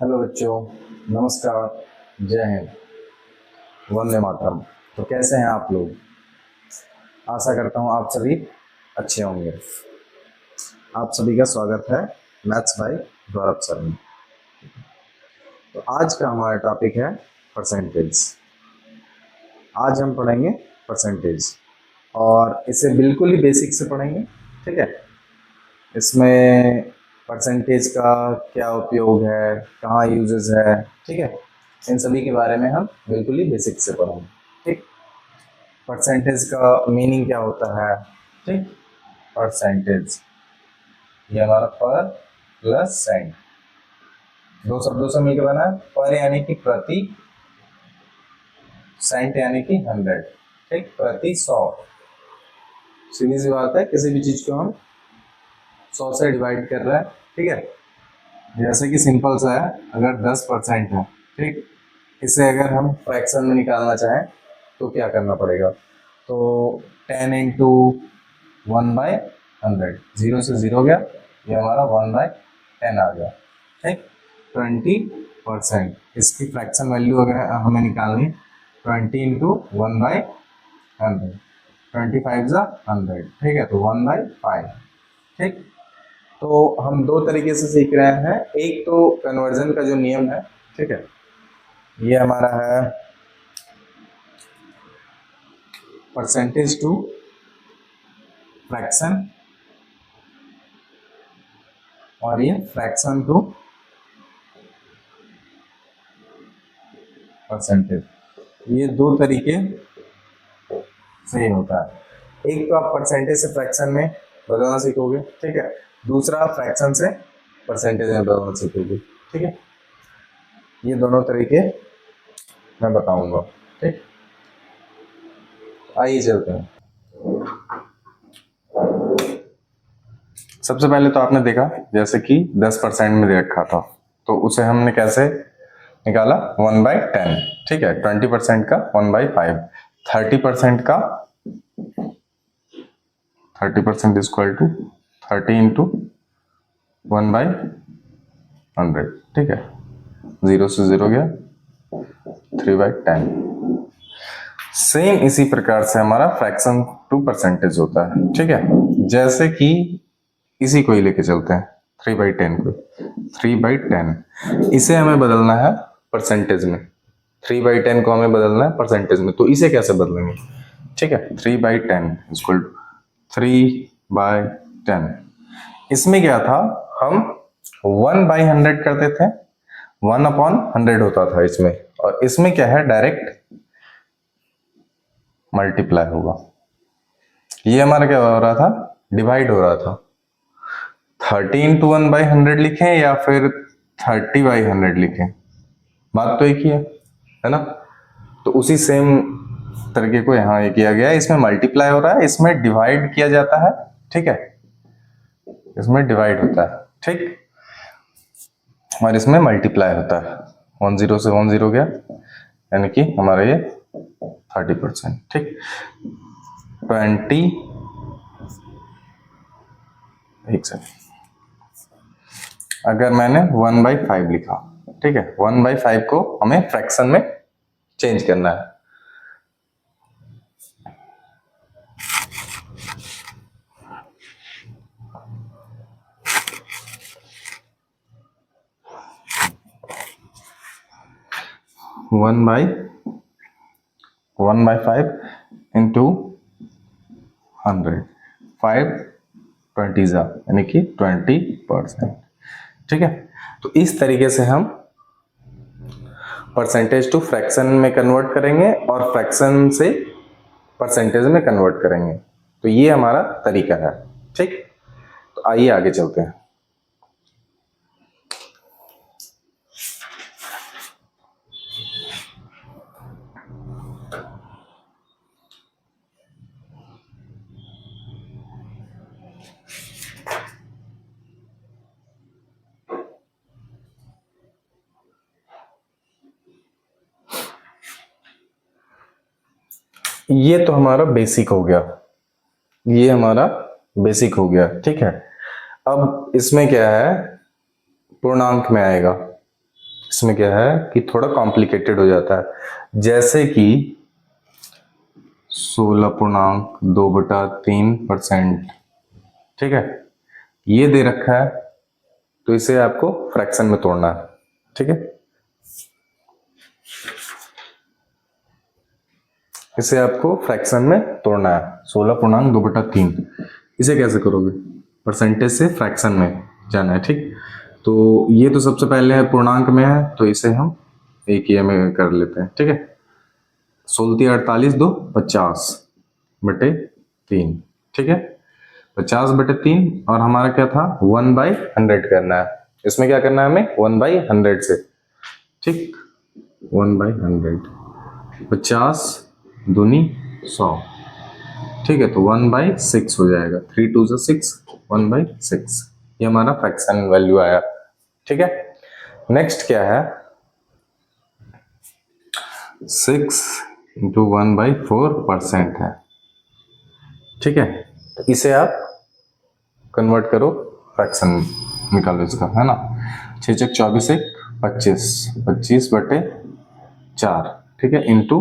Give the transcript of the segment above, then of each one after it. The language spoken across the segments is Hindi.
हेलो बच्चों, नमस्कार, जय हिंद, वंदे मातरम। तो कैसे हैं आप लोग? आशा करता हूँ आप सभी अच्छे होंगे। आप सभी का स्वागत है मैथ्स भाई गौरव सर में। तो आज का हमारा टॉपिक है परसेंटेज। आज हम पढ़ेंगे परसेंटेज और इसे बिल्कुल ही बेसिक से पढ़ेंगे। ठीक है, इसमें परसेंटेज का क्या उपयोग है, कहाँ यूजेस है, ठीक है, इन सभी के बारे में हम बिल्कुल ही बेसिक से पढ़ेंगे। ठीक, परसेंटेज का मीनिंग क्या होता है? ठीक, परसेंटेज ये हमारा पर प्लस सेंट, दो शब्दों से मिलकर बना है। पर यानी कि प्रति, सेंट यानी कि 100। ठीक, प्रति 100। सीधी सी बात है, किसी भी चीज को हम 100 से डिवाइड कर रहे हैं। ठीक है, जैसे कि सिंपल सा है, अगर 10% है, ठीक, इसे अगर हम फ्रैक्शन में निकालना चाहें तो क्या करना पड़ेगा? तो 10 इंटू 1/100, 0 से 0 गया, ये हमारा 1/10 आ गया। ठीक, 20%, इसकी फ्रैक्शन वैल्यू अगर हमें निकालनी, 20 इंटू 1/100, 25 ज़ा 100। ठीक है, तो 1/5। ठीक, तो हम दो तरीके से सीख रहे हैं। एक तो कन्वर्जन का जो नियम है, ठीक है, ये हमारा है परसेंटेज टू फ्रैक्शन, और ये फ्रैक्शन टू परसेंटेज। ये दो तरीके से होता है। एक तो आप परसेंटेज से फ्रैक्शन में बदलना सीखोगे, ठीक है, दूसरा फ्रैक्शन से परसेंटेज में बदलना सीखोगे। ठीक है, ये दोनों तरीके मैं बताऊंगा। ठीक, आइए चलते हैं। सबसे पहले तो आपने देखा जैसे कि 10% में दे रखा था, तो उसे हमने कैसे निकाला? 1/10। ठीक है, 20% का 1/5, 30% का 30% इक्वल टू 30 इंटू 1/100। ठीक है, 0 से 0 गया, 3/10। सेम इसी प्रकार से हमारा फ्रैक्शन टू परसेंटेज होता है। ठीक है, जैसे कि इसी को ही लेके चलते हैं, 3/10 को। 3/10 इसे हमें बदलना है परसेंटेज में। 3/10 को हमें बदलना है परसेंटेज में, तो इसे कैसे बदलेंगे? ठीक है, 3/10 इक्वल टू 3/10। इसमें क्या था, हम 1/100 करते थे, 1/100 होता था इसमें, और इसमें क्या है, डायरेक्ट मल्टीप्लाई होगा। ये हमारा क्या हो रहा था, डिवाइड हो रहा था। 30 इंटू 1/100 लिखें या फिर 30/100 लिखें, बात तो एक ही है ना? तो उसी सेम तरीके को यहाँ ये किया गया है। इसमें मल्टीप्लाई हो रहा है, इसमें डिवाइड किया जाता है। ठीक है, इसमें डिवाइड होता है, ठीक, और इसमें मल्टीप्लाई होता है। 10 से 10 गया, यानी कि हमारा ये 30%। ठीक, 20, एक सेकेंड, अगर मैंने 1/5 लिखा, ठीक है, 1/5 को हमें फ्रैक्शन में चेंज करना है। वन बाई 5 इंटू 100, 5 20 यानी कि 20%। ठीक है, तो इस तरीके से हम परसेंटेज टू फ्रैक्शन में कन्वर्ट करेंगे और फ्रैक्शन से परसेंटेज में कन्वर्ट करेंगे। तो ये हमारा तरीका है। ठीक, तो आइए आगे चलते हैं। ये तो हमारा बेसिक हो गया, ये हमारा बेसिक हो गया। ठीक है, अब इसमें क्या है, पूर्णांक में आएगा। इसमें क्या है कि थोड़ा कॉम्प्लिकेटेड हो जाता है, जैसे कि 16.2/3%। ठीक है, ये दे रखा है, तो इसे आपको फ्रैक्शन में तोड़ना है। ठीक है, इसे आपको फ्रैक्शन में तोड़ना है, 16.2/3। इसे कैसे करोगे, परसेंटेज से फ्रैक्शन में जाना है। ठीक, तो ये तो सबसे पहले है पूर्णांक में है, तो इसे हम एक ही में कर लेते हैं। ठीक है, 16×3=50/3। ठीक है, 50/3, और हमारा क्या था, 1/100 करना है। इसमें क्या करना है हमें, 1/100 से। ठीक, 1/100, 50 दूनी 100। ठीक है, तो 1/6 हो जाएगा, 3×2=6, 1/6। ये हमारा फ्रैक्शन वैल्यू आया। ठीक है, नेक्स्ट क्या है, 6×1/4% है। ठीक है, तो इसे आप कन्वर्ट करो, फ्रैक्शन निकालो इसका, है ना। 6×4 = 25, 25/4। ठीक है, इंटू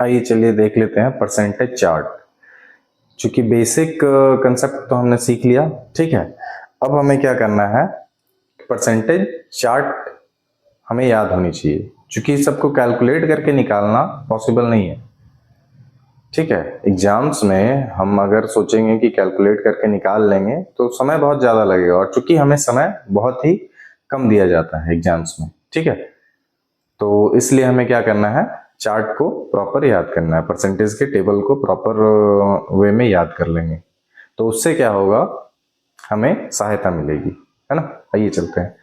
आइए चलिए देख लेते हैं परसेंटेज चार्ट। चूंकि बेसिक कंसेप्ट तो हमने सीख लिया। ठीक है, अब हमें क्या करना है, परसेंटेज चार्ट हमें याद होनी चाहिए, चूंकि सबको कैलकुलेट करके निकालना पॉसिबल नहीं है। ठीक है, एग्जाम्स में हम अगर सोचेंगे कि कैलकुलेट करके निकाल लेंगे तो समय बहुत ज़्यादा लगेगा, और चूंकि हमें समय बहुत ही कम दिया जाता है एग्जाम्स में। ठीक है, तो इसलिए हमें क्या करना है, चार्ट को प्रॉपर याद करना है, परसेंटेज के टेबल को प्रॉपर वे में याद कर लेंगे, तो उससे क्या होगा, हमें सहायता मिलेगी, है ना। आइए चलते हैं।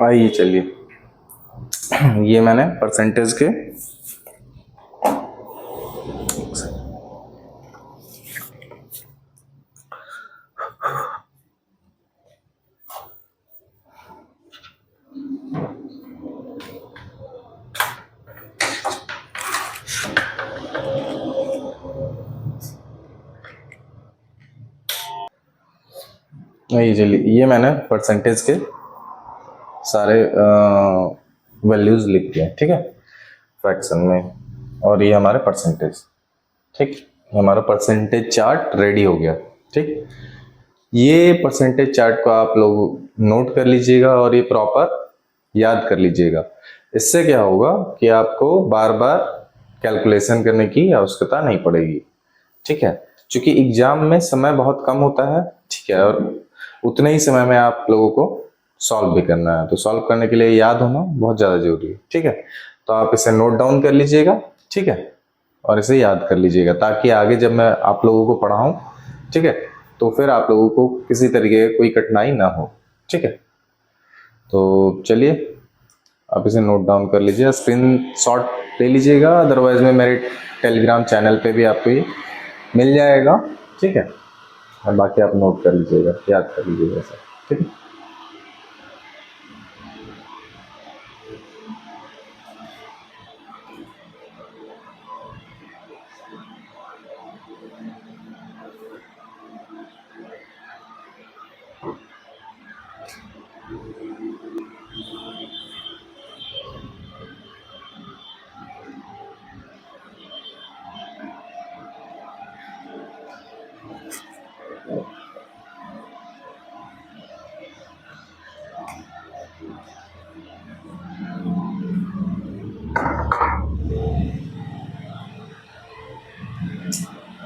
आइए चलिए, ये मैंने परसेंटेज के आइए चलिए, ये मैंने परसेंटेज के सारे वैल्यूज लिख दिए, ठीक है, फ्रैक्शन में। और ये हमारे परसेंटेज, ठीक, हमारा परसेंटेज चार्ट रेडी हो गया। ठीक, ये परसेंटेज चार्ट को आप लोग नोट कर लीजिएगा और ये प्रॉपर याद कर लीजिएगा। इससे क्या होगा कि आपको बार बार कैलकुलेशन करने की आवश्यकता नहीं पड़ेगी। ठीक है, क्योंकि एग्जाम में समय बहुत कम होता है। ठीक है, और उतने ही समय में आप लोगों को सॉल्व भी करना है, तो सॉल्व करने के लिए याद होना बहुत ज़्यादा जरूरी है। ठीक है, तो आप इसे नोट डाउन कर लीजिएगा, ठीक है, और इसे याद कर लीजिएगा, ताकि आगे जब मैं आप लोगों को पढ़ाऊँ, ठीक है, तो फिर आप लोगों को किसी तरीके की कोई कठिनाई ना हो। ठीक है, तो चलिए आप इसे नोट डाउन कर लीजिए, स्क्रीन शॉट ले लीजिएगा, अदरवाइज में मेरे टेलीग्राम चैनल पे भी आपको ये मिल जाएगा। ठीक है, और बाकी आप नोट कर लीजिएगा, याद कर लीजिएगा सर। ठीक है,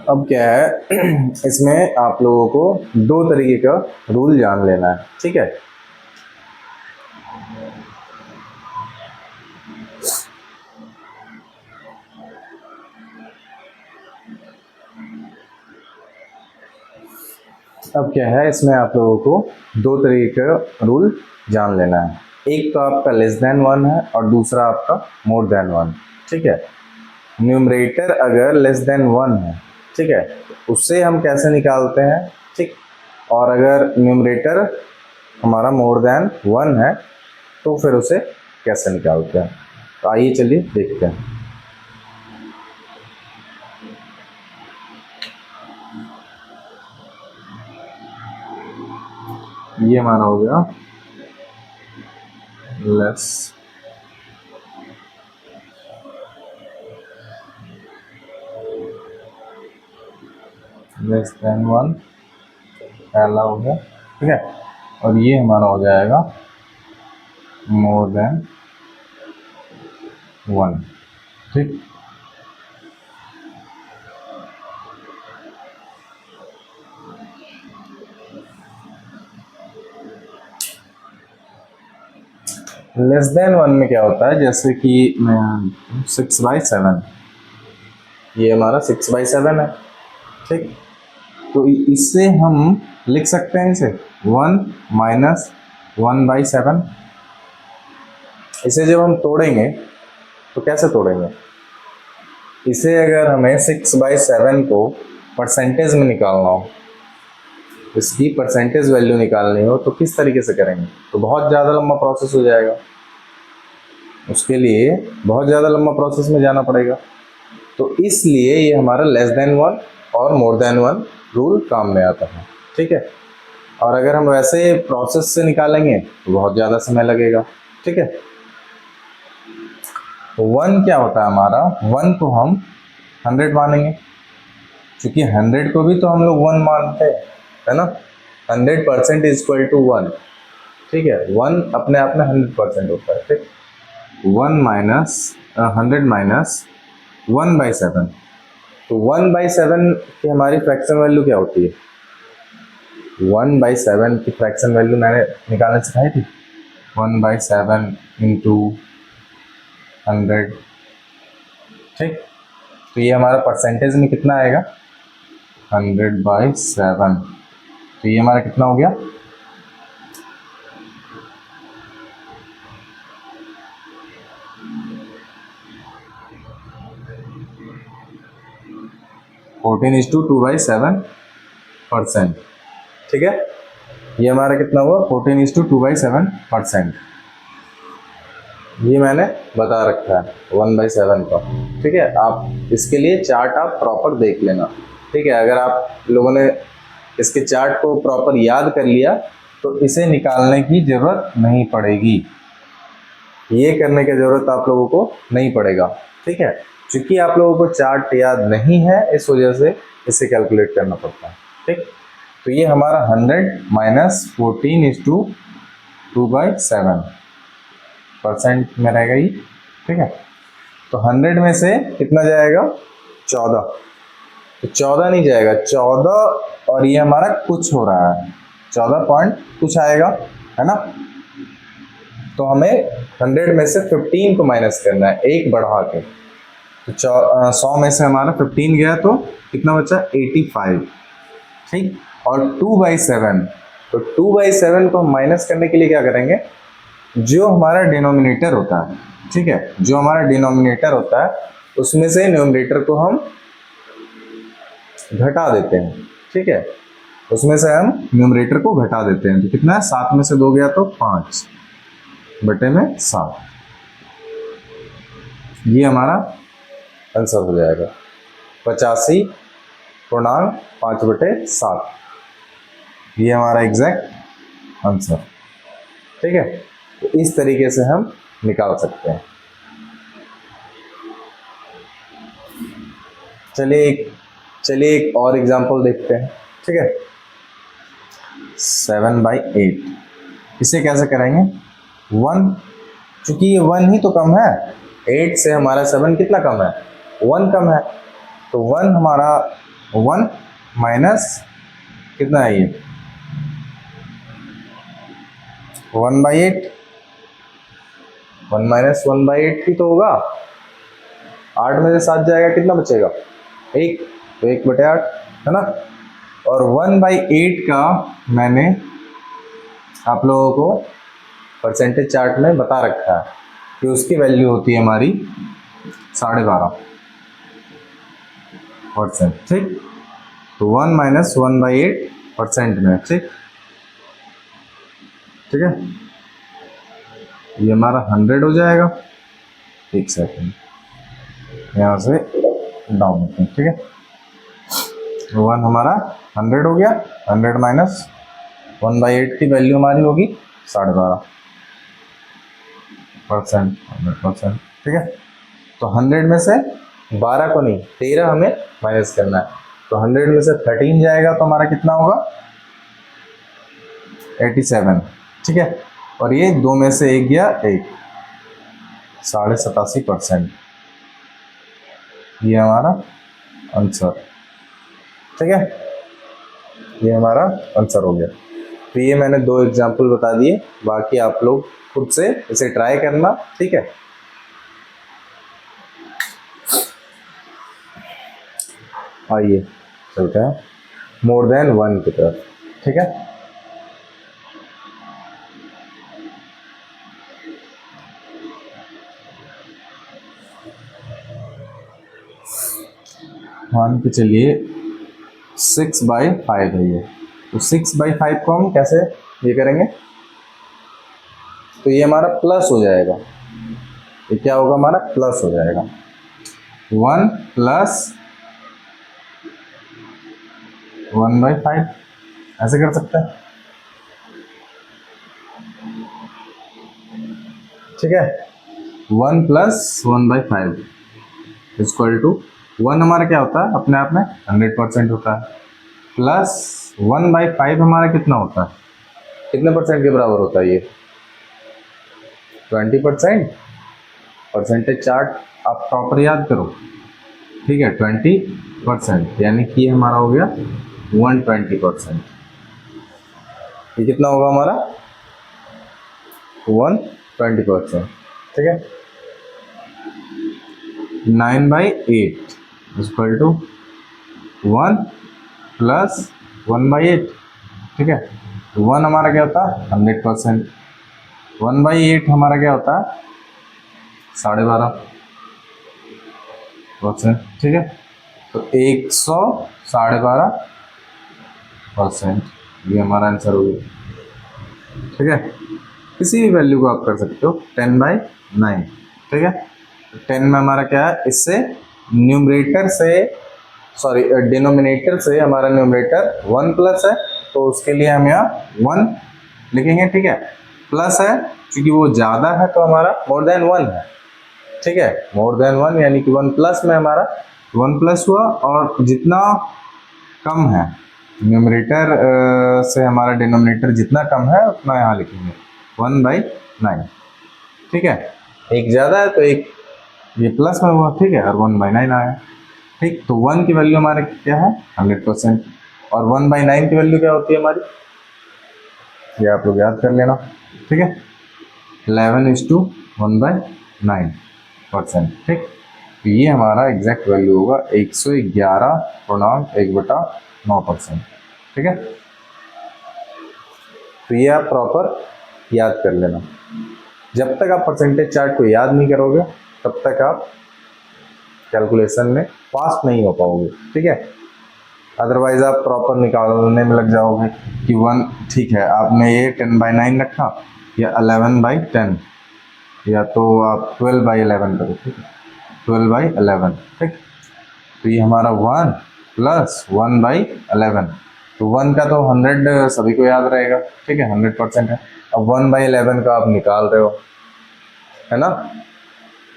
अब क्या है इसमें आप लोगों को दो तरीके का रूल जान लेना है। ठीक है, अब क्या है इसमें आप लोगों को दो तरीके का रूल जान लेना है। एक तो आपका लेस देन वन है और दूसरा आपका मोर देन वन। ठीक है, न्यूमरेटर अगर लेस देन वन है, ठीक है, तो उससे हम कैसे निकालते हैं। ठीक, और अगर न्यूमरेटर हमारा मोर देन वन है तो फिर उसे कैसे निकालते हैं। तो आइए चलिए देखते हैं। ये हमारा हो गया लेस देन वन, पहला हो गया। ठीक है, और ये हमारा हो जाएगा मोर देन वन। ठीक, लेस देन वन में क्या होता है, जैसे कि मैं 6/7, ये हमारा 6/7 है। ठीक, तो इससे हम लिख सकते हैं इसे 1 माइनस 1/7। इसे जब हम तोड़ेंगे तो कैसे तोड़ेंगे, इसे अगर हमें 6/7 को परसेंटेज में निकालना हो, इसकी परसेंटेज वैल्यू निकालनी हो, तो किस तरीके से करेंगे, तो बहुत ज़्यादा लंबा प्रोसेस हो जाएगा, उसके लिए बहुत ज़्यादा लंबा प्रोसेस में जाना पड़ेगा। तो इसलिए ये हमारा लेस देन वन और मोर देन वन रूल काम में आता है। ठीक है, और अगर हम वैसे प्रोसेस से निकालेंगे तो बहुत ज़्यादा समय लगेगा। ठीक है, तो वन क्या होता है हमारा, वन को हम 100 मानेंगे, क्योंकि 100 को भी तो हम लोग वन मानते हैं, है ना। 100% इज इक्वल टू वन। ठीक है, वन अपने आप में 100% होता है। ठीक, 1 माइनस 100 माइनस 1/7, तो 1/7 की हमारी फ्रैक्शन वैल्यू क्या होती है? 1/7 की फ्रैक्शन वैल्यू मैंने निकालना सिखाई थी। 1/7 इंटू 100, ठीक। तो ये हमारा परसेंटेज में कितना आएगा? 100/7। तो ये हमारा कितना हो गया? 14:2/7%, ठीक है। ये हमारा कितना हुआ? 14:2/7%। ये मैंने बता रखा है 1/7 का, ठीक है। आप इसके लिए चार्ट आप प्रॉपर देख लेना, ठीक है। अगर आप लोगों ने इसके चार्ट को प्रॉपर याद कर लिया तो इसे निकालने की ज़रूरत नहीं पड़ेगी, ये करने की ज़रूरत आप लोगों को नहीं पड़ेगा, ठीक है। क्योंकि आप लोगों को चार्ट याद नहीं है, इस वजह से इसे कैलकुलेट करना पड़ता है, ठीक। तो ये हमारा 100 माइनस 14:2/7% में रहेगा ये, ठीक है। तो 100 में से कितना जाएगा? 14। तो 14 नहीं जाएगा, 14 और ये हमारा कुछ हो रहा है, 14 पॉइंट कुछ आएगा, है ना। तो हमें 100 में से 15 को माइनस करना है, एक बढ़ा के। तो 100 में से हमारा 15 गया तो कितना बचा? 85, ठीक। और 2/7, तो 2/7 को हम माइनस करने के लिए क्या करेंगे? जो हमारा डिनोमिनेटर होता है, ठीक है, जो हमारा डिनोमिनेटर होता है उसमें से न्यूमरेटर को हम घटा देते हैं, ठीक है। उसमें से हम न्यूमरेटर को घटा देते हैं। तो कितना है? 7 में से 2 गया तो 5/7। ये हमारा आंसर हो जाएगा 85.5/7। ये हमारा एग्जैक्ट आंसर, ठीक है। तो इस तरीके से हम निकाल सकते हैं। चलिए एक और एग्जांपल देखते हैं, ठीक है। 7/8, इसे कैसे करेंगे? 1, चूंकि ये 1 ही तो कम है, 8 से हमारा 7 कितना कम है? 1 कम है। तो 1 हमारा 1 माइनस कितना है ये? 1/8। 1 माइनस 1/8 ही तो होगा। 8 में से 7 जाएगा, कितना बचेगा? 1। तो 1/8, है ना। और 1/8 का मैंने आप लोगों को परसेंटेज चार्ट में बता रखा है कि उसकी वैल्यू होती है हमारी 12.5%, ठीक। तो 1 माइनस 1/8% में, ठीक है। ये हमारा 100 हो जाएगा। एक सेकेंड, यहाँ से डाउन होते हैं, ठीक है। 1 हमारा 100 हो गया। 100 माइनस 1/8 की वैल्यू हमारी होगी 12.5%, 100%, ठीक है। तो 100 में से 12 को नहीं, 13 हमें माइनस करना है। तो 100 में से 13 जाएगा तो हमारा कितना होगा? 87, ठीक है। और ये 2 में से 1 गया, 1, 87.5%। ये हमारा आंसर, ठीक है। ये हमारा आंसर हो गया। तो ये मैंने 2 एग्जाम्पल बता दिए, बाकी आप लोग खुद से इसे ट्राई करना, ठीक है। आइए चलते हैं मोर देन 1 की तरफ, ठीक है। मान के चलिए 6/5 है ये। तो 6/5 को हम कैसे ये करेंगे? तो ये हमारा प्लस हो जाएगा। ये क्या होगा? हमारा प्लस हो जाएगा। 1 प्लस 1/5 ऐसे कर सकते हैं, ठीक है। 1 प्लस 1/5 इक्वल टू 1 हमारा क्या होता है? अपने आप में 100% होता है, प्लस 1/5 हमारा कितना होता है? कितने परसेंट के बराबर होता है ये? 20%। परसेंटेज चार्ट आप प्रॉपर याद करो, ठीक है। 20 परसेंट, यानी कि ये हमारा हो गया 120%। ये कितना होगा हमारा 120%, ठीक है। 9/8 इक्वल टू 1 प्लस 1/8, ठीक है। 1 हमारा क्या होता है 100%, 1/8 हमारा क्या होता है 12.5%, ठीक है। तो 100 12.5%, ये हमारा आंसर हो गया, ठीक है। किसी भी वैल्यू को आप कर सकते हो 10/9, ठीक है। 10 में हमारा क्या है, इससे न्यूमरेटर से सॉरी डिनोमिनेटर से हमारा न्यूमरेटर 1 प्लस है, तो उसके लिए हम यहाँ 1 लिखेंगे, ठीक है। प्लस है क्योंकि वो ज़्यादा है तो हमारा मोर देन 1 है, ठीक है। मोर देन 1 यानी कि 1 प्लस में हमारा 1 प्लस हुआ, और जितना कम है न्यूमरेटर से हमारा डिनोमिनेटर जितना कम है उतना यहाँ लिखेंगे 1/9, ठीक है। एक ज़्यादा है तो एक ये प्लस में हुआ, ठीक है, और 1/9 आया, ठीक। तो 1 की वैल्यू हमारे क्या है 100%, और 1/9 की वैल्यू क्या होती है हमारी, ये आप लोग याद कर लेना, ठीक है। 11:1/9%, ठीक। तो ये हमारा एग्जैक्ट वैल्यू होगा 111.1/9%, ठीक है। तो ये आप प्रॉपर याद कर लेना। जब तक आप परसेंटेज चार्ट को याद नहीं करोगे तब तक आप कैलकुलेशन में फास्ट नहीं हो पाओगे, ठीक है। अदरवाइज आप प्रॉपर निकालने में लग जाओगे कि 1, ठीक है, आपने ये 10/9 रखा या 11/10, या तो आप 12/11 करो, ठीक है, 12/11, ठीक। तो ये हमारा 1 प्लस 1/11, तो 1 का तो 100 सभी को याद रहेगा, ठीक है, 100% है। अब 1/11 का आप निकाल रहे हो, है ना,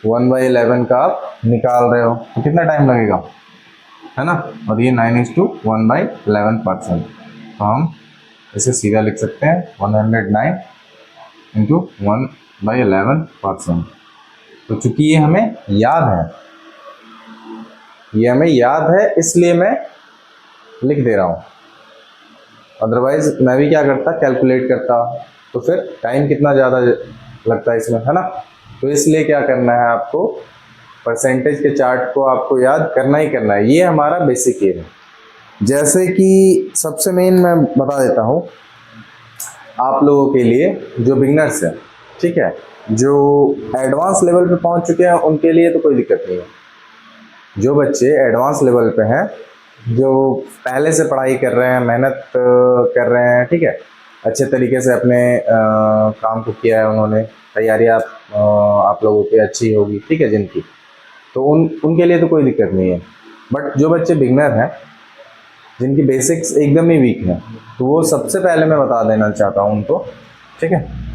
1/11 का आप निकाल रहे हो तो कितना टाइम लगेगा, है ना। और ये 9:1/11%, तो हम इसे सीधा लिख सकते हैं 109 इंटू 1/11%। तो चूंकि ये हमें याद है, ये हमें याद है इसलिए मैं लिख दे रहा हूँ, अदरवाइज मैं भी क्या करता कैलकुलेट करता, तो फिर टाइम कितना ज़्यादा लगता है इसमें, है ना। तो इसलिए क्या करना है आपको, परसेंटेज के चार्ट को आपको याद करना ही करना है, ये हमारा बेसिक एम है। जैसे कि सबसे मेन मैं बता देता हूँ आप लोगों के लिए जो बिगनर्स हैं, ठीक है, जो एडवांस लेवल पे पहुंच चुके हैं उनके लिए तो कोई दिक्कत नहीं है। जो बच्चे एडवांस लेवल पे हैं, जो पहले से पढ़ाई कर रहे हैं, मेहनत कर रहे हैं, ठीक है, अच्छे तरीके से अपने काम को किया है उन्होंने, तैयारी आप लोगों की अच्छी होगी, ठीक है, जिनकी, तो उनके लिए तो कोई दिक्कत नहीं है। बट जो बच्चे बिगनर हैं, जिनकी बेसिक्स एकदम ही वीक हैं, तो वो सबसे पहले मैं बता देना चाहता हूँ उनको, ठीक है।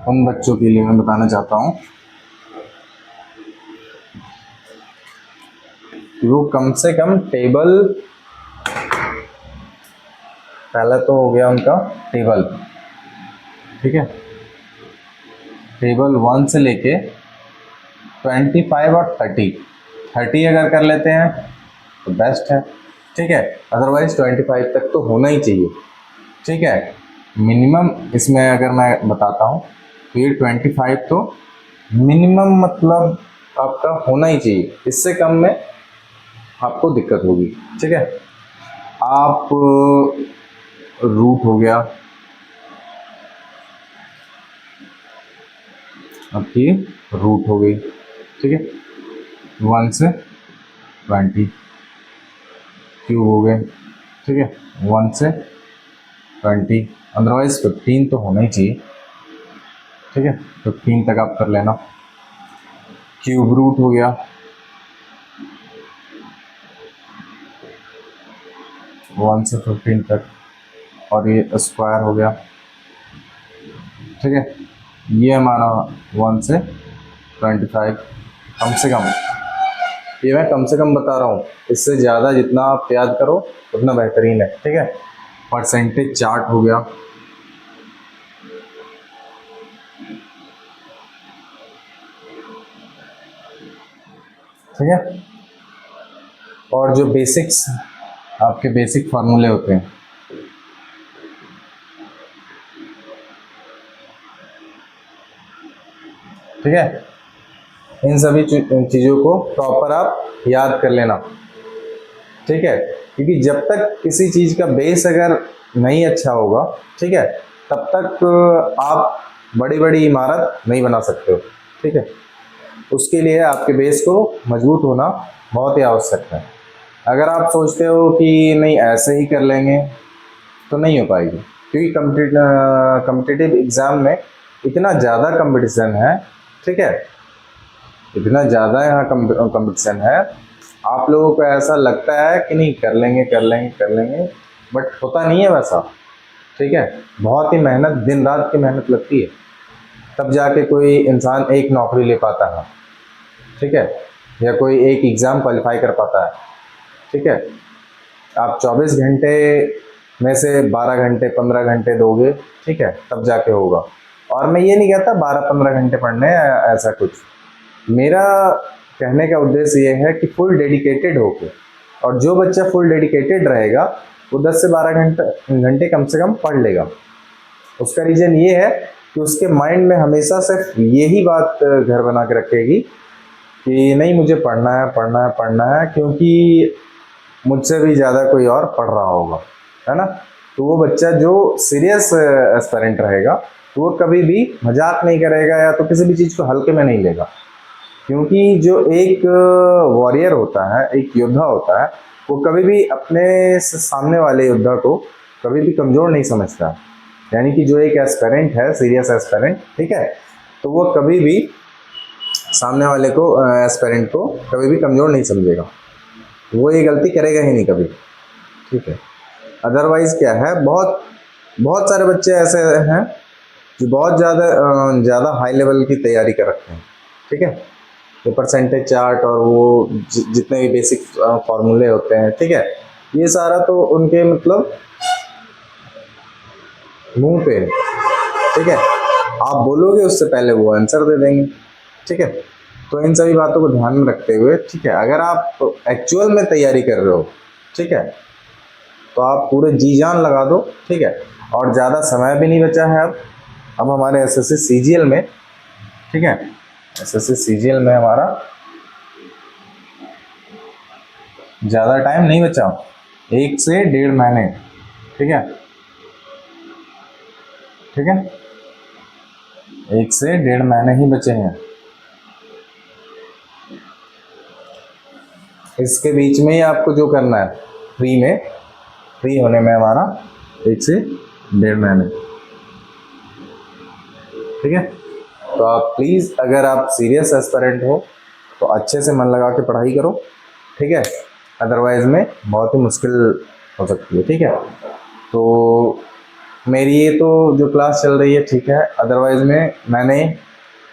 उन बच्चों के लिए मैं बताना चाहता हूँ कि वो कम से कम टेबल, पहला तो हो गया उनका टेबल, ठीक है, टेबल 1 से लेके 25 और 30 अगर कर लेते हैं तो बेस्ट है, ठीक है। अदरवाइज 25 तक तो होना ही चाहिए, ठीक है, मिनिमम। इसमें अगर मैं बताता हूँ तो ये 25 तो मिनिमम मतलब आपका होना ही चाहिए, इससे कम में आपको दिक्कत होगी, ठीक है। आप रूट हो गया, आपकी रूट हो गई, ठीक है, 1 से 20, क्यूब हो गए, ठीक है, 1 से 20, अदरवाइज 15 तो होना ही चाहिए, ठीक है, 15 तक आप कर लेना। क्यूब रूट हो गया, 1 से 15 तक, और ये स्क्वायर हो गया, ठीक है। ये हमारा 1 से 25, कम से कम, ये मैं कम से कम बता रहा हूँ, इससे ज़्यादा जितना आप याद करो उतना बेहतरीन है, ठीक है। परसेंटेज चार्ट हो गया, ठीक है। और जो बेसिक्स, आपके बेसिक फार्मूले होते हैं, ठीक है, इन सभी चीज़ों को प्रॉपर आप याद कर लेना, ठीक है। क्योंकि जब तक किसी चीज़ का बेस अगर नहीं अच्छा होगा, ठीक है, तब तक आप बड़ी बड़ी इमारत नहीं बना सकते हो, ठीक है। उसके लिए आपके बेस को मजबूत होना बहुत ही आवश्यक है। अगर आप सोचते हो कि नहीं ऐसे ही कर लेंगे तो नहीं हो पाएगी, क्योंकि कम्पिटिटिव एग्ज़ाम में इतना ज़्यादा कंपटीशन है, ठीक है, इतना ज़्यादा यहाँ कंपटीशन है। आप लोगों को ऐसा लगता है कि नहीं कर लेंगे कर लेंगे कर लेंगे, बट होता नहीं है वैसा, ठीक है। बहुत ही मेहनत, दिन रात की मेहनत लगती है, तब जाके कोई इंसान एक नौकरी ले पाता है, ठीक है, या कोई एक एग्ज़ाम क्वालिफाई कर पाता है, ठीक है। आप 24 घंटे में से 12 घंटे 15 घंटे दोगे, ठीक है, तब जाके होगा। और मैं ये नहीं कहता 12-15 घंटे पढ़ने हैं, ऐसा कुछ। मेरा कहने का उद्देश्य ये है कि फुल डेडिकेटेड होके, और जो बच्चा फुल डेडिकेटेड रहेगा वो 10 से 12 घंटे कम से कम पढ़ लेगा। उसका रीज़न ये है कि उसके माइंड में हमेशा सिर्फ यही बात घर बना के रखेगी कि नहीं मुझे पढ़ना है पढ़ना है पढ़ना है, क्योंकि मुझसे भी ज़्यादा कोई और पढ़ रहा होगा, है ना। तो वो बच्चा जो सीरियस एस्पिरेंट रहेगा तो वो कभी भी मजाक नहीं करेगा या तो किसी भी चीज़ को हल्के में नहीं लेगा, क्योंकि जो एक वॉरियर होता है, एक योद्धा होता है, वो कभी भी अपने सामने वाले योद्धा को कभी भी कमज़ोर नहीं समझता। यानी कि जो एक एस्पिरेंट है, सीरियस एस्पिरेंट, ठीक है, तो वो कभी भी सामने वाले को, एस्पिरेंट को कभी भी कमज़ोर नहीं समझेगा, वो ये गलती करेगा ही नहीं कभी, ठीक है। अदरवाइज़ क्या है, बहुत बहुत सारे बच्चे ऐसे हैं जो बहुत ज़्यादा हाई लेवल की तैयारी कर रखे हैं, ठीक है, ये परसेंटेज चार्ट और वो जितने भी बेसिक फार्मूले होते हैं, ठीक है, ये सारा तो उनके मतलब मुंह पे, ठीक है, आप बोलोगे उससे पहले वो आंसर दे देंगे, ठीक है। तो इन सभी बातों को ध्यान में रखते हुए, ठीक है, अगर आप एक्चुअल में तैयारी कर रहे हो, ठीक है, तो आप पूरे जी जान लगा दो, ठीक है। और ज़्यादा समय भी नहीं बचा है अब हमारे एसएससी सीजीएल में, ठीक है, एसएससी सीजीएल में हमारा ज़्यादा टाइम नहीं बचा, 1 से 1.5 महीने, ठीक है, ठीक है, 1 से 1.5 महीने ही बचे हैं। इसके बीच में ही आपको जो करना है, फ्री होने में हमारा 1 से 1.5 महीने, ठीक है। तो आप प्लीज़, अगर आप सीरियस एस्पिरेंट हो तो अच्छे से मन लगा के पढ़ाई करो, ठीक है, अदरवाइज़ में बहुत ही मुश्किल हो सकती है, ठीक है। तो मेरी ये तो जो क्लास चल रही है, ठीक है, अदरवाइज़ में मैंने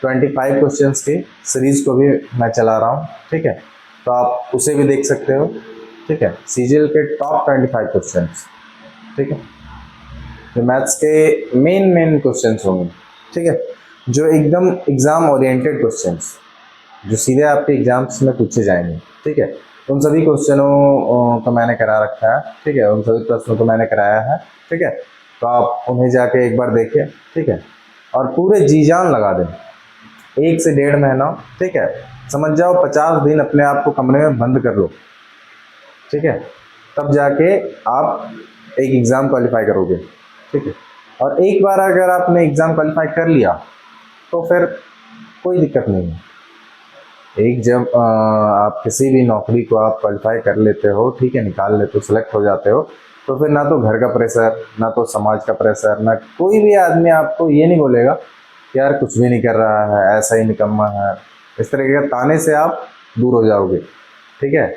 25 क्वेश्चंस की सीरीज़ को भी मैं चला रहा हूँ, ठीक है, तो आप उसे भी देख सकते हो, ठीक है, सीजीएल के टॉप 25 क्वेश्चंस, ठीक है, जो मैथ्स के मेन क्वेश्चंस होंगे, ठीक है, जो एकदम एग्ज़ाम ओरिएंटेड क्वेश्चंस, जो सीधे आपके एग्जाम्स में पूछे जाएंगे, ठीक है, उन सभी क्वेश्चनों को मैंने करा रखा है, ठीक है, उन सभी प्रश्नों को मैंने कराया है, ठीक है। तो आप उन्हें जाके एक बार देखें, ठीक है, और पूरे जी जान लगा दें, 1 से 1.5 महीना, ठीक है, समझ जाओ 50 दिन अपने आप को कमरे में बंद कर लो, ठीक है, तब जाके आप एक एग्ज़ाम क्वालिफाई करोगे, ठीक है। और एक बार अगर आपने एग्ज़ाम क्वालिफाई कर लिया तो फिर कोई दिक्कत नहीं है। एक जब आप किसी भी नौकरी को आप क्वालिफाई कर लेते हो, ठीक है, निकाल लेते हो, सेलेक्ट हो जाते हो, तो फिर ना तो घर का प्रेशर, ना तो समाज का प्रेशर, ना कोई भी आदमी आपको ये नहीं बोलेगा कि यार कुछ भी नहीं कर रहा है, ऐसा ही निकम्मा है, इस तरीके के ताने से आप दूर हो जाओगे, ठीक है।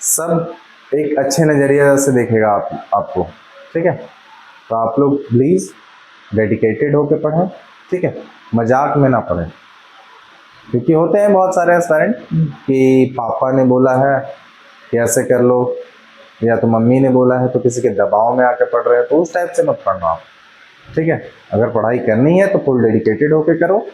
सब एक अच्छे नज़रिए से देखेगा आपको, ठीक है। तो आप लोग प्लीज़ डेडिकेटेड होकर पढ़ें, ठीक है, मजाक में ना पढ़ें, क्योंकि होते हैं बहुत सारे एस्पिरेंट कि पापा ने बोला है कि ऐसे कर लो, या तो मम्मी ने बोला है, तो किसी के दबाव में आकर पढ़ रहे हैं, तो उस टाइप से मत पढ़ना आप, ठीक है। अगर पढ़ाई करनी है तो फुल डेडिकेटेड होकर करो,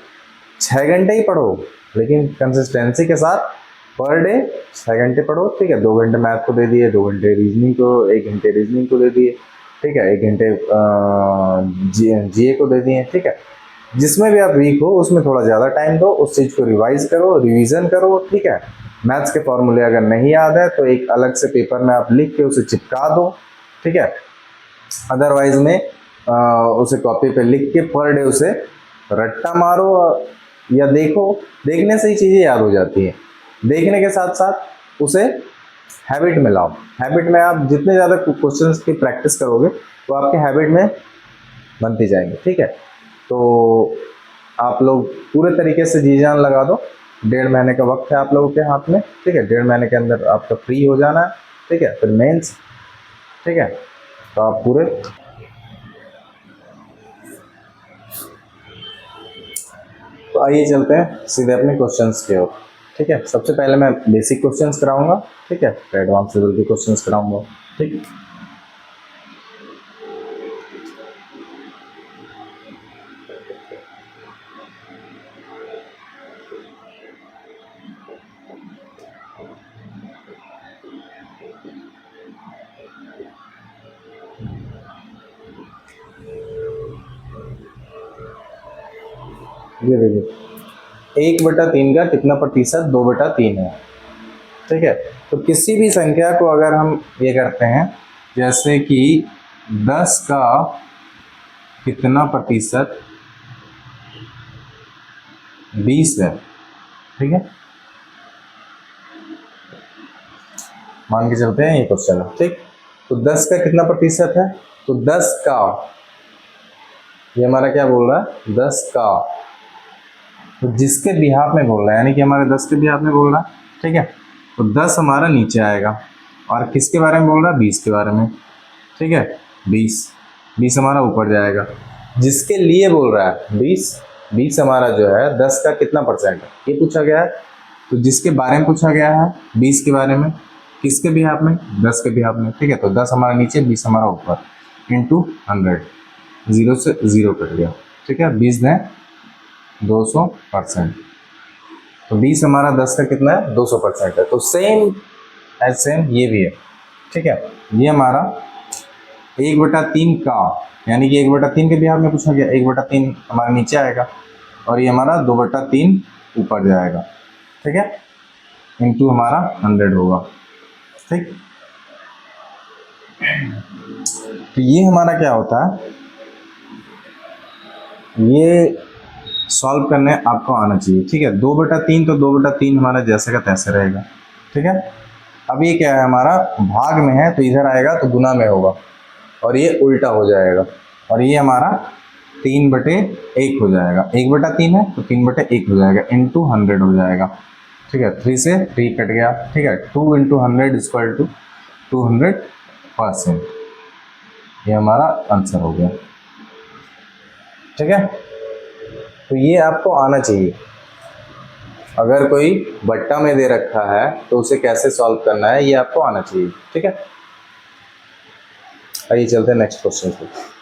6 घंटे ही पढ़ो, लेकिन कंसिस्टेंसी के साथ पर डे 6 घंटे पढ़ो, ठीक है। 2 घंटे मैथ को दे दिए, 2 घंटे रीजनिंग को, 1 घंटे रीजनिंग को दे दिए, ठीक है। 1 घंटे जीए को दे दिए, ठीक है। जिसमें भी आप वीक हो उसमें थोड़ा ज़्यादा टाइम दो, उस चीज़ को रिवाइज करो, रिवीजन करो, ठीक है। मैथ्स के फॉर्मूले अगर नहीं याद है तो एक अलग से पेपर में आप लिख के उसे चिपका दो, ठीक है। अदरवाइज में उसे कॉपी पे लिख के पर डे उसे रट्टा मारो या देखो। देखने से ही चीज़ें याद हो जाती हैं। देखने के साथ साथ उसे हैबिट में लाओ। हैबिट में आप जितने ज़्यादा क्वेश्चंस की प्रैक्टिस करोगे तो आपके हैबिट में बनती जाएंगे, ठीक है। तो आप लोग पूरे तरीके से जी जान लगा दो। 1.5 महीने का वक्त है आप लोगों के हाथ में, ठीक है। 1.5 महीने के अंदर आपका फ्री हो जाना है, ठीक है। फिर मेंस, ठीक है। तो आप पूरे, तो आइए चलते हैं सीधे अपने क्वेश्चंस की ओर, ठीक है। सबसे पहले मैं बेसिक क्वेश्चंस कराऊंगा, ठीक है, फिर एडवांस लेवल के क्वेश्चंस कराऊंगा, ठीक है। ये देखिए 1/3 का कितना प्रतिशत 2/3 है, ठीक है। तो किसी भी संख्या को अगर हम ये करते हैं, जैसे कि 10 का कितना प्रतिशत 20 है, ठीक है। मान के चलते हैं ये क्वेश्चन है, ठीक। तो 10 का कितना प्रतिशत है, तो 10 का, ये हमारा क्या बोल रहा है, 10 का, तो जिसके बिहाफ में बोल रहा है, यानी कि हमारे 10 के बिहाफ में बोल रहा है, ठीक है। तो 10 हमारा नीचे आएगा और किसके बारे में बोल रहा है, 20 के बारे में, ठीक है। 20 हमारा ऊपर जाएगा। जिसके लिए बोल रहा है 20 हमारा जो है 10 का कितना परसेंट है ये पूछा गया है। तो जिसके बारे में पूछा गया है 20 के बारे में, किसके बिहाफ में, 10 के बिहाफ में, ठीक है। तो 10 हमारा नीचे, 20 हमारा ऊपर, इंटू 100, 0 से 0 कट गया, ठीक है। 20 दें 200%। तो 20 हमारा 10 का कितना है, 200% है। तो सेम एज सेम ये भी है, ठीक है। ये हमारा 1/3 का, यानी कि 1/3 के बिहार में पूछा गया, 1/3 हमारा नीचे आएगा और ये हमारा 2/3 ऊपर जाएगा, ठीक है। इंटू हमारा 100 होगा, ठीक। तो ये हमारा क्या होता है, ये सॉल्व करने आपको आना चाहिए, ठीक है। 2/3 तो 2/3 हमारा जैसे का तैसे रहेगा, ठीक है। अब ये क्या है, हमारा भाग में है तो इधर आएगा तो गुना में होगा और ये उल्टा हो जाएगा और ये हमारा 3/1 हो जाएगा। 1/3 है तो 3/1 हो जाएगा, इंटू 100 हो जाएगा, ठीक है। 3 से 3 कट गया, ठीक है। 2 × 100 = 200%। ये हमारा आंसर हो गया, ठीक है। तो ये आपको आना चाहिए। अगर कोई बट्टा में दे रखा है तो उसे कैसे सॉल्व करना है ये आपको आना चाहिए, ठीक है। आइए चलते हैं नेक्स्ट क्वेश्चन पे।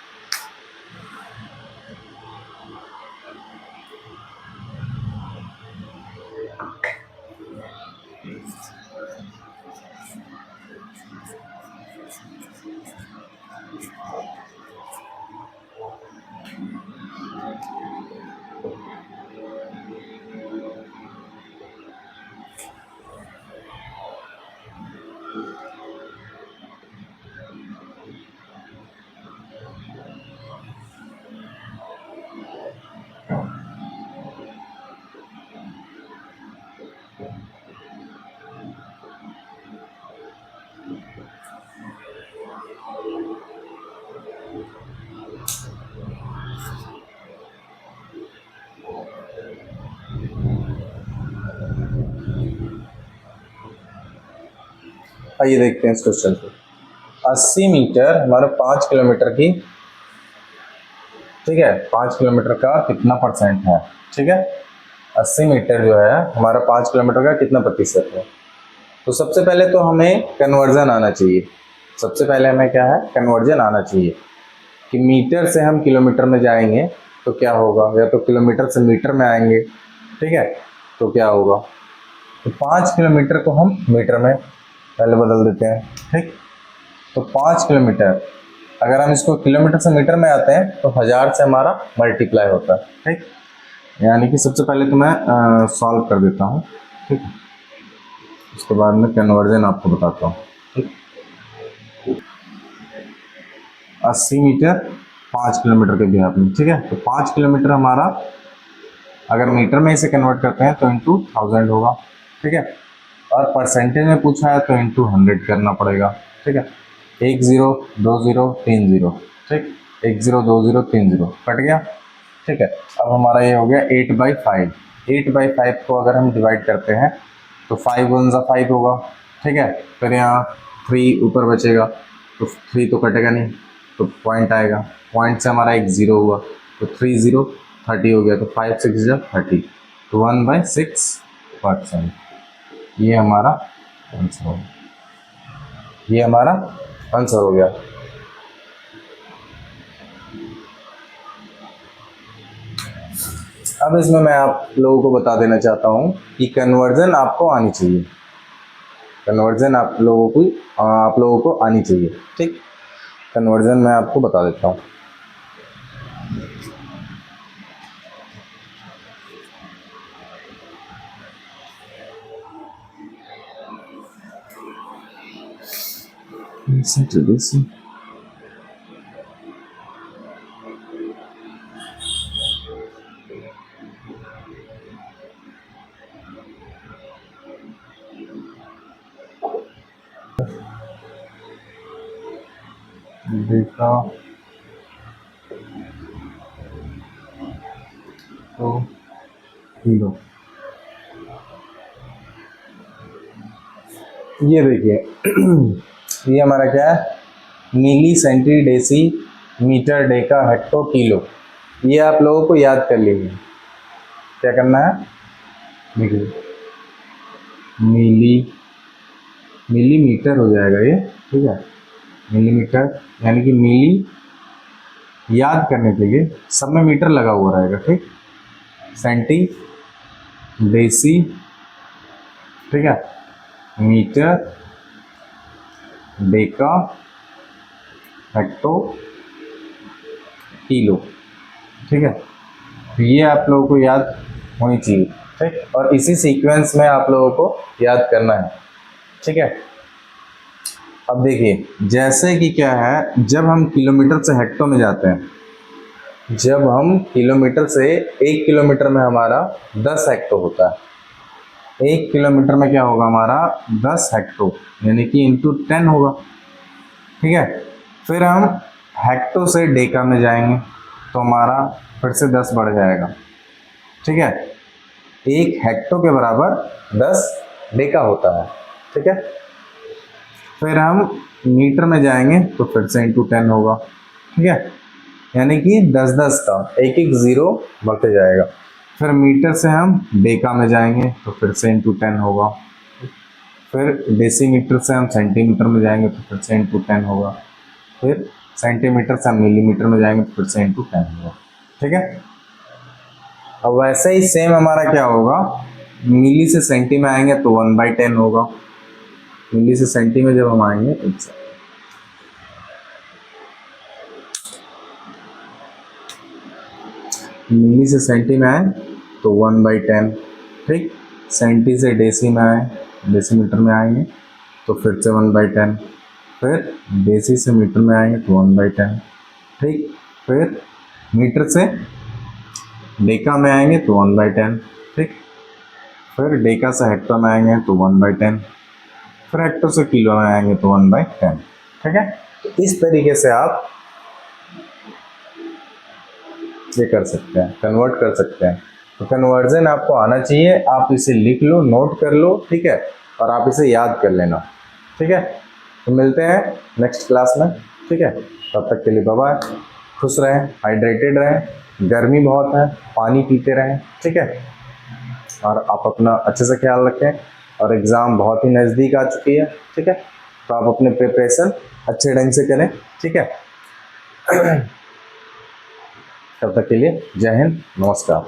आइए देखते हैं इस क्वेश्चन को। 80 मीटर हमारा 5 किलोमीटर की, ठीक है, 5 किलोमीटर का कितना परसेंट है, ठीक है। 80 मीटर जो है हमारा 5 किलोमीटर का कितना प्रतिशत है। तो सबसे पहले तो हमें कन्वर्जन आना चाहिए। सबसे पहले हमें क्या है, कन्वर्जन आना चाहिए कि मीटर से हम किलोमीटर में जाएंगे तो क्या होगा, या तो किलोमीटर से मीटर में आएंगे, ठीक है, तो क्या होगा, तो 5 किलोमीटर को हम मीटर में पहले बदल देते हैं, ठीक। तो 5 किलोमीटर, अगर हम इसको किलोमीटर से मीटर में आते हैं तो 1000 से हमारा मल्टीप्लाई होता है, ठीक। यानी कि सबसे पहले तो मैं सॉल्व कर देता हूँ, ठीक। उसके बाद में कन्वर्जन आपको बताता हूँ, ठीक। 80 मीटर 5 किलोमीटर के बिहाफ में, ठीक है। तो 5 किलोमीटर हमारा अगर मीटर में इसे कन्वर्ट करते हैं तो इंटू 1000 होगा, ठीक है। और परसेंटेज में पूछा है तो इंटू 100 करना पड़ेगा, ठीक है। 1 0 2 0 3 0, ठीक। 1 0 2 0 3 0 कट गया, ठीक है। अब हमारा ये हो गया 8/5। 8/5 को अगर हम डिवाइड करते हैं तो 5 1 ज़ा 5 होगा, ठीक है। फिर यहाँ 3 ऊपर बचेगा तो 3 तो कटेगा नहीं, तो पॉइंट आएगा, पॉइंट से हमारा एक 0 हुआ तो 3 0 30 हो गया, तो 5 6 ज़ा 30, तो 1/6%। ये हमारा आंसर हो गया, ये हमारा आंसर हो गया। अब इसमें मैं आप लोगों को बता देना चाहता हूँ कि कन्वर्जन आपको आनी चाहिए, कन्वर्जन आप लोगों को आनी चाहिए, ठीक। कन्वर्जन मैं आपको बता देता हूँ। देखा तो किलो, ये देखिए ये हमारा क्या है, milli centi deci metre deca hecto kilo. ये आप लोगों को याद कर लीजिए, क्या करना है, देखिए मिलीमीटर हो जाएगा ये, ठीक है। मिलीमीटर यानी कि मिली याद करने के लिए सब में मीटर लगा हुआ रहेगा, ठीक। सेंटी डेसी, ठीक है, मीटर डेका हेक्टो किलो, ठीक है। तो ये आप लोगों को याद होनी चाहिए, ठीक। और इसी सीक्वेंस में आप लोगों को याद करना है, ठीक है। अब देखिए जैसे कि क्या है, जब हम किलोमीटर से हेक्टो में जाते हैं, जब हम किलोमीटर से 1 किलोमीटर में हमारा 10 हेक्टो होता है। 1 किलोमीटर में क्या होगा हमारा 10 हेक्टो, यानी कि इंटू 10 होगा, ठीक है। फिर हम हेक्टो से डेका में जाएंगे तो हमारा फिर से 10 बढ़ जाएगा, ठीक है। 1 हेक्टो के बराबर 10 डेका होता है, ठीक है। फिर हम मीटर में जाएंगे तो फिर से इंटू 10 होगा, ठीक है। यानी कि 10 का एक एक ज़ीरो बढ़ते जाएगा। फिर मीटर से हम डेका में जाएंगे तो फिर से इंटू 10 होगा। फिर डेसीमीटर से हम सेंटीमीटर में जाएंगे तो फिर से इंटू 10 होगा। फिर सेंटीमीटर से हम मिलीमीटर में जाएंगे तो फिर से इंटू 10 होगा, ठीक है। अब वैसे ही सेम हमारा क्या होगा, मिली से सेंटी में आएंगे तो 1/10 होगा। मिली से सेंटी में जब हम आएंगे तो मिली से सेंटी में आए तो 1/10, ठीक। सेंटी से डेसी में आए, डेसीमीटर में आएंगे तो फिर से 1/10। फिर डेसी से मीटर में आएंगे तो 1/10, ठीक। फिर मीटर से डेका में आएंगे तो 1/10, ठीक। फिर डेका से हेक्टर में आएंगे तो 1/10। फिर हेक्टर से किलो में आएंगे तो 1/10, ठीक है। तो इस तरीके से आप ये कर सकते हैं, कन्वर्ट कर सकते हैं। तो कन्वर्जन आपको आना चाहिए, आप इसे लिख लो, नोट कर लो, ठीक है। और आप इसे याद कर लेना, ठीक है। तो मिलते हैं नेक्स्ट क्लास में, ठीक है। तब तक के लिए बाय बाय, खुश रहें, हाइड्रेटेड रहें, गर्मी बहुत है, पानी पीते रहें, ठीक है। और आप अपना अच्छे से ख्याल रखें, और एग्ज़ाम बहुत ही नज़दीक आ चुकी है, ठीक है। तो आप अपने प्रिपरेशन अच्छे ढंग से करें, ठीक है। तब तक के लिए जय हिंद, नमस्कार।